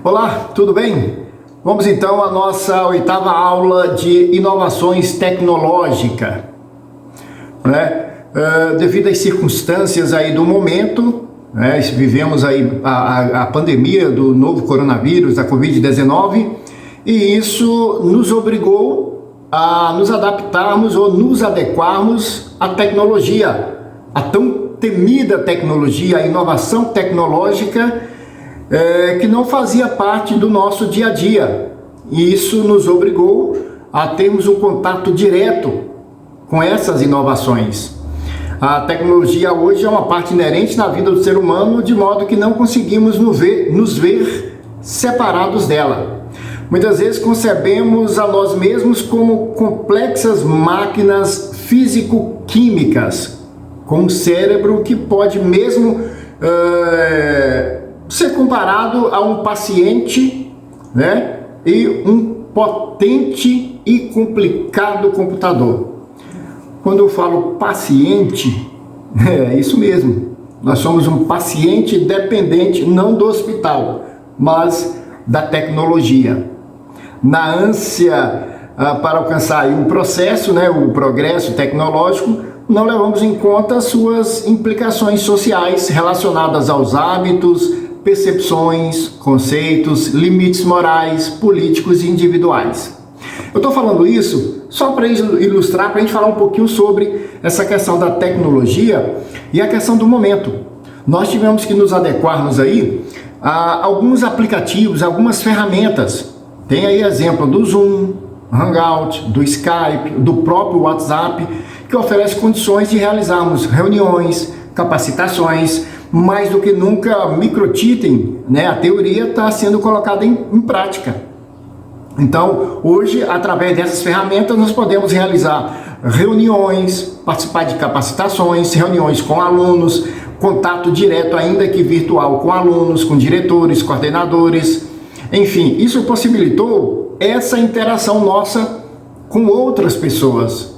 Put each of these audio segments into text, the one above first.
Olá, tudo bem? Vamos então à nossa oitava aula de inovações tecnológicas, né? Devido às circunstâncias aí do momento, né? Vivemos aí a pandemia do novo coronavírus, da Covid-19, e isso nos obrigou a nos adaptarmos ou nos adequarmos à tecnologia, a tão temida tecnologia, a inovação tecnológica, que não fazia parte do nosso dia a dia. E isso nos obrigou a termos um contato direto com essas inovações. A tecnologia hoje é uma parte inerente na vida do ser humano, de modo que não conseguimos nos ver separados dela. Muitas vezes concebemos a nós mesmos como complexas máquinas físico-químicas, com um cérebro que pode mesmo ser comparado a um paciente, né? E um potente e complicado computador. Quando eu falo paciente, é isso mesmo. Nós somos um paciente dependente não do hospital, mas da tecnologia. Na ânsia para alcançar um processo, né, o progresso tecnológico, não levamos em conta suas implicações sociais relacionadas aos hábitos, percepções, conceitos, limites morais, políticos e individuais. Eu estou falando isso só para ilustrar, para a gente falar um pouquinho sobre essa questão da tecnologia e a questão do momento. Nós tivemos que nos adequarmos aí a alguns aplicativos, algumas ferramentas. Tem aí exemplo do Zoom, Hangout, do Skype, do próprio WhatsApp, que oferece condições de realizarmos reuniões, capacitações. Mais do que nunca, microtitem, né? A teoria está sendo colocada em prática. Então, hoje, através dessas ferramentas, nós podemos realizar reuniões, participar de capacitações, reuniões com alunos, contato direto, ainda que virtual, com alunos, com diretores, coordenadores. Enfim, isso possibilitou essa interação nossa com outras pessoas.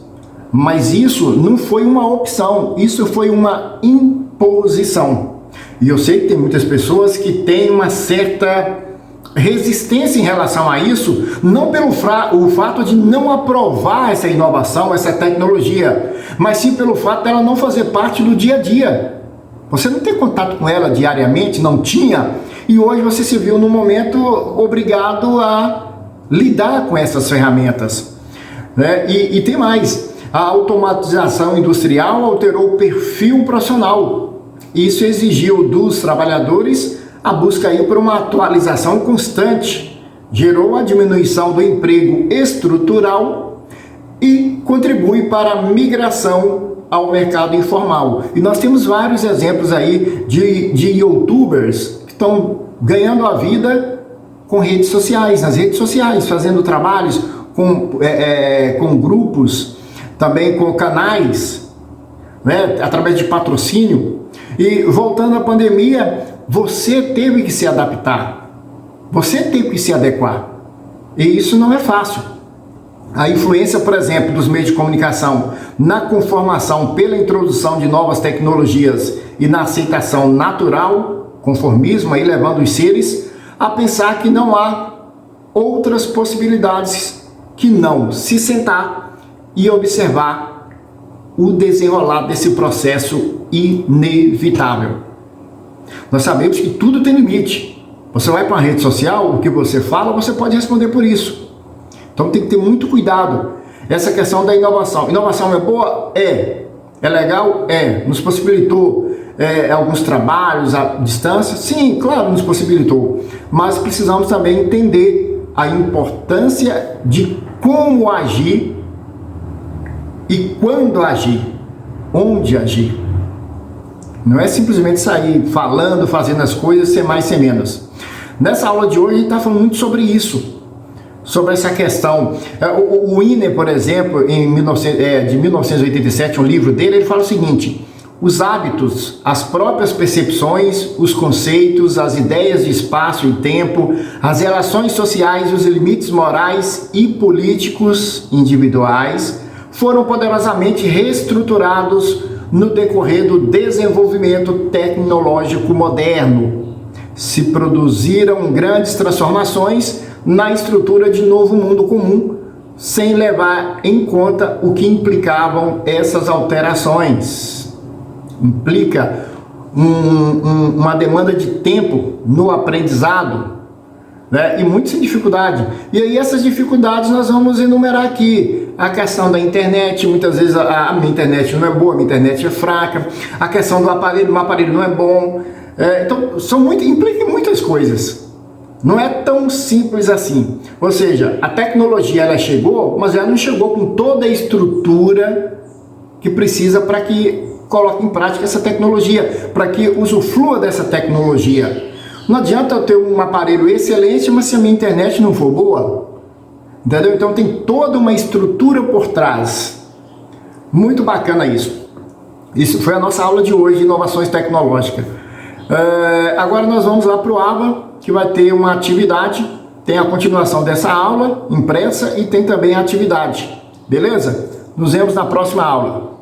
Mas isso não foi uma opção, isso foi uma imposição. E eu sei que tem muitas pessoas que têm uma certa resistência em relação a isso, não pelo o fato de não aprovar essa inovação, essa tecnologia, mas sim pelo fato dela não fazer parte do dia a dia. Você não tem contato com ela diariamente, não tinha, e hoje você se viu no momento obrigado a lidar com essas ferramentas, né? E tem mais. A automatização industrial alterou o perfil profissional. Isso exigiu dos trabalhadores a busca aí por uma atualização constante, gerou a diminuição do emprego estrutural e contribui para a migração ao mercado informal. E nós temos vários exemplos aí de youtubers que estão ganhando a vida com redes sociais, nas redes sociais, fazendo trabalhos com grupos, também com canais, né, através de patrocínio. E voltando à pandemia, você teve que se adaptar, você teve que se adequar, e isso não é fácil. A influência, por exemplo, dos meios de comunicação na conformação pela introdução de novas tecnologias e na aceitação natural, conformismo, aí levando os seres a pensar que não há outras possibilidades que não se sentar e observar o desenrolar desse processo inevitável. Nós sabemos que tudo tem limite. Você vai para uma rede social, o que você fala, você pode responder por isso. Então tem que ter muito cuidado. Essa questão da inovação. Inovação é boa? É. É legal? É. Nos possibilitou alguns trabalhos à distância? Sim, claro, nos possibilitou. Mas precisamos também entender a importância de como agir e quando agir, onde agir. Não é simplesmente sair falando, fazendo as coisas, sem mais, sem menos. Nessa aula de hoje a gente está falando muito sobre isso, sobre essa questão. O Wiener, por exemplo, de 1987, um livro dele, ele fala o seguinte: os hábitos, as próprias percepções, os conceitos, as ideias de espaço e tempo, as relações sociais, os limites morais e políticos individuais foram poderosamente reestruturados no decorrer do desenvolvimento tecnológico moderno. se produziram grandes transformações na estrutura de novo mundo comum, sem levar em conta o que implicavam essas alterações. Implica uma demanda de tempo no aprendizado, né? E muita dificuldade. E aí essas dificuldades nós vamos enumerar aqui. A questão da internet, muitas vezes a minha internet não é boa, a minha internet é fraca. A questão do aparelho, meu aparelho não é bom. Então, implica muitas coisas. Não é tão simples assim. Ou seja, a tecnologia ela chegou, mas ela não chegou com toda a estrutura que precisa para que coloque em prática essa tecnologia, para que usufrua dessa tecnologia. Não adianta eu ter um aparelho excelente, mas se a minha internet não for boa, entendeu? Então tem toda uma estrutura por trás. Muito bacana isso. Isso foi a nossa aula de hoje de inovações tecnológicas. Agora nós vamos lá para o AVA, que vai ter uma atividade, tem a continuação dessa aula impressa e tem também a atividade. Beleza? Nos vemos na próxima aula.